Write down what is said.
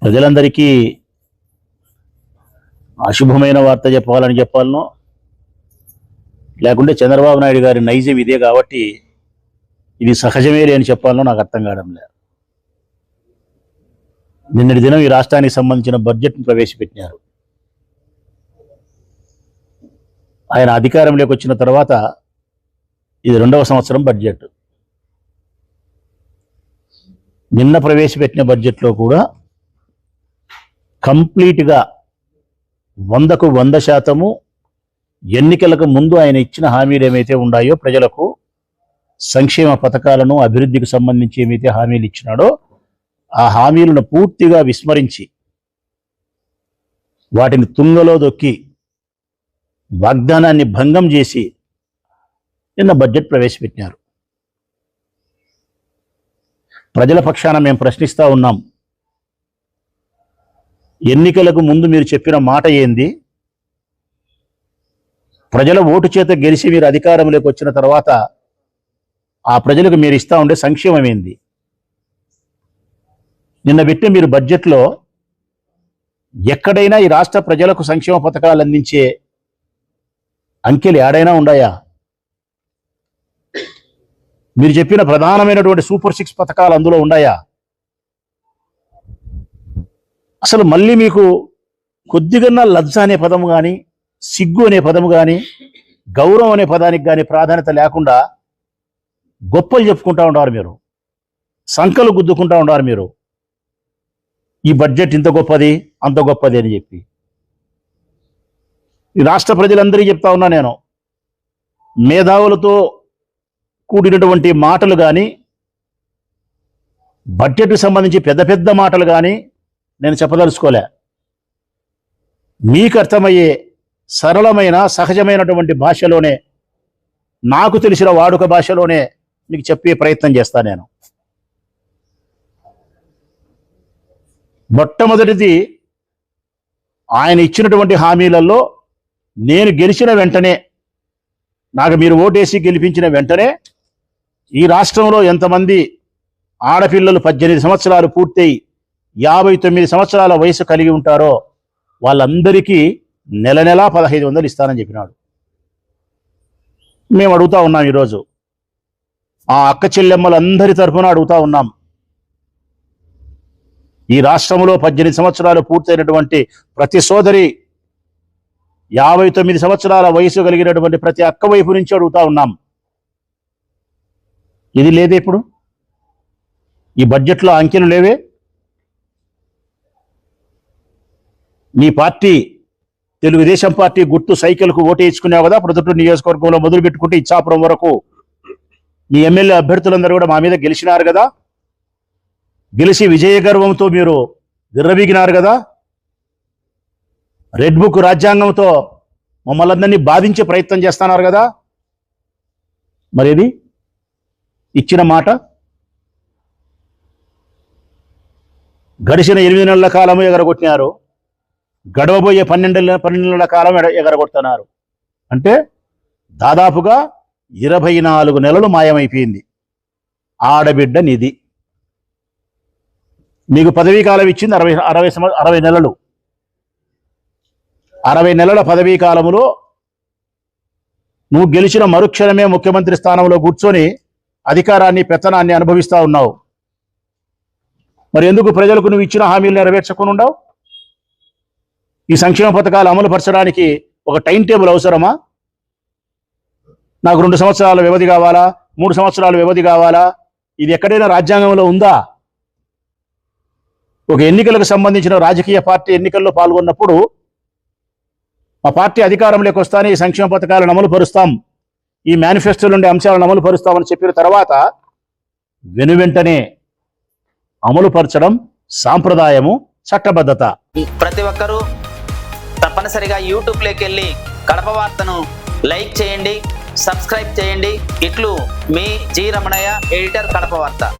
ప్రజలందరికీ అశుభమైన వార్త చెప్పాలనో లేకుంటే చంద్రబాబు నాయుడు గారి నైజం ఇదే కాబట్టి ఇది సహజమే అని చెప్పాలనో నాకు అర్థం కావడం లేదు. నిన్నటి దినం ఈ రాష్ట్రానికి సంబంధించిన బడ్జెట్ను ప్రవేశపెట్టినారు. ఆయన అధికారంలోకి వచ్చిన తర్వాత ఇది 2వ సంవత్సరం బడ్జెట్. నిన్న ప్రవేశపెట్టిన బడ్జెట్లో కూడా కంప్లీట్గా 100కు 100% ఎన్నికలకు ముందు ఆయన ఇచ్చిన హామీలు ఏమైతే ఉన్నాయో ప్రజలకు సంక్షేమ పథకాలను అభివృద్ధికి సంబంధించి ఏమైతే హామీలు ఇచ్చినాడో ఆ హామీలను పూర్తిగా విస్మరించి వాటిని తుంగలో దొక్కి వాగ్దానాన్ని భంగం చేసి నిన్న బడ్జెట్ ప్రవేశపెట్టినారు. ప్రజల పక్షాన మేము ప్రశ్నిస్తూ ఉన్నాం. ఎన్నికలకు ముందు మీరు చెప్పిన మాట ఏంది? ప్రజల ఓటు చేత గెలిచి మీరు అధికారంలోకి వచ్చిన తర్వాత ఆ ప్రజలకు మీరు ఇస్తా ఉండే సంక్షేమం ఏంది? నిన్న పెట్టే మీరు బడ్జెట్లో ఎక్కడైనా ఈ రాష్ట్ర ప్రజలకు సంక్షేమ పథకాలు అందించే అంకెలు ఏడైనా ఉన్నాయా? మీరు చెప్పిన ప్రధానమైనటువంటి సూపర్ 6 పథకాలు అందులో ఉన్నాయా? అసలు మళ్ళీ మీకు కొద్దిగా లజ్జ అనే పదము కానీ, సిగ్గు అనే పదము కానీ, గౌరవం అనే పదానికి కానీ ప్రాధాన్యత లేకుండా గొప్పలు చెప్పుకుంటా ఉన్నారు మీరు, సంకలు గుద్దుకుంటా ఉన్నారు మీరు. ఈ బడ్జెట్ ఇంత గొప్పది అంత గొప్పది అని చెప్పి ఈ రాష్ట్ర ప్రజలందరికీ చెప్తా ఉన్నా నేను, మేధావులతో కూడినటువంటి మాటలు కానీ, బడ్జెట్కి సంబంధించి పెద్ద పెద్ద మాటలు కానీ నేను చెప్పదలుచుకోలే. మీకు అర్థమయ్యే సరళమైన సహజమైనటువంటి భాషలోనే, నాకు తెలిసిన వాడుక భాషలోనే మీకు చెప్పే ప్రయత్నం చేస్తా నేను. మొట్టమొదటిది, ఆయన ఇచ్చినటువంటి హామీలలో నేను గెలిచిన వెంటనే, నాకు మీరు ఓటేసి గెలిపించిన వెంటనే ఈ రాష్ట్రంలో ఎంతమంది ఆడపిల్లలు 18 సంవత్సరాలు పూర్తయి 59 సంవత్సరాల వయసు కలిగి ఉంటారో వాళ్ళందరికీ నెల 1500 ఇస్తానని చెప్పినాడు. మేము అడుగుతా ఉన్నాం ఈరోజు, ఆ అక్క చెల్లెమ్మలందరి తరఫున అడుగుతా ఉన్నాం. ఈ రాష్ట్రంలో 18 సంవత్సరాలు పూర్తయినటువంటి ప్రతి సోదరి, 59 సంవత్సరాల వయసు కలిగినటువంటి ప్రతి అక్క వైపు నుంచి అడుగుతా ఉన్నాం. ఇది లేదే ఇప్పుడు ఈ బడ్జెట్లో అంకెలు లేవే. నీ పార్టీ తెలుగుదేశం పార్టీ గుర్తు సైకిల్కు ఓటు వేసుకున్నావు కదా, ప్రొద్దుటూరు నియోజకవర్గంలో మొదలు పెట్టుకుంటే ఇచ్చాపురం వరకు మీ ఎమ్మెల్యే అభ్యర్థులందరూ కూడా మా మీద గెలిచినారు కదా, గెలిచి విజయ గర్వంతో మీరు విర్రవీగినారు కదా, రెడ్ బుక్ రాజ్యాంగంతో మమ్మల్ని అందరినీ బాధించే ప్రయత్నం చేస్తున్నారు కదా. మరి ఇది ఇచ్చిన మాట గడిచిన 8 నెలల కాలము ఎగరగొట్టినారు, గడవబోయే 12 నెలల కాలం ఎగరగొడుతున్నారు. అంటే దాదాపుగా 24 నెలలు మాయమైపోయింది. ఆడబిడ్డ నిధి మీకు పదవీ కాలం ఇచ్చింది 60 నెలలు. 60 నెలల పదవీ కాలములో నువ్వు గెలిచిన మరుక్షణమే ముఖ్యమంత్రి స్థానంలో కూర్చొని అధికారాన్ని పెత్తనాన్ని అనుభవిస్తూ ఉన్నావు. మరి ఎందుకు ప్రజలకు నువ్వు ఇచ్చిన హామీలు నెరవేర్చకుండా ఉండవు? ఈ సంక్షేమ పథకాలు అమలు పరచడానికి ఒక టైం టేబుల్ అవసరమా? నాకు 2 సంవత్సరాల వ్యవధి కావాలా, 3 సంవత్సరాల వ్యవధి కావాలా? ఇది ఎక్కడైనా రాజ్యాంగంలో ఉందా? ఒక ఎన్నికలకు సంబంధించిన రాజకీయ పార్టీ ఎన్నికల్లో పాల్గొన్నప్పుడు మా పార్టీ అధికారంలోకి వస్తానే ఈ సంక్షేమ పథకాలను అమలు పరుస్తాం, ఈ మేనిఫెస్టోలో ఉండే అంశాలను అమలు పరుస్తామని చెప్పిన తర్వాత వెనువెంటనే అమలు పరచడం సాంప్రదాయము, చట్టబద్ధత. ప్రతి ఒక్కరూ తప్పనిసరిగా యూట్యూబ్లోకి వెళ్ళి కడప వార్తను లైక్ చేయండి, సబ్స్క్రైబ్ చేయండి. ఇట్లు మీ జి రమణయ్య, ఎడిటర్, కడప వార్త.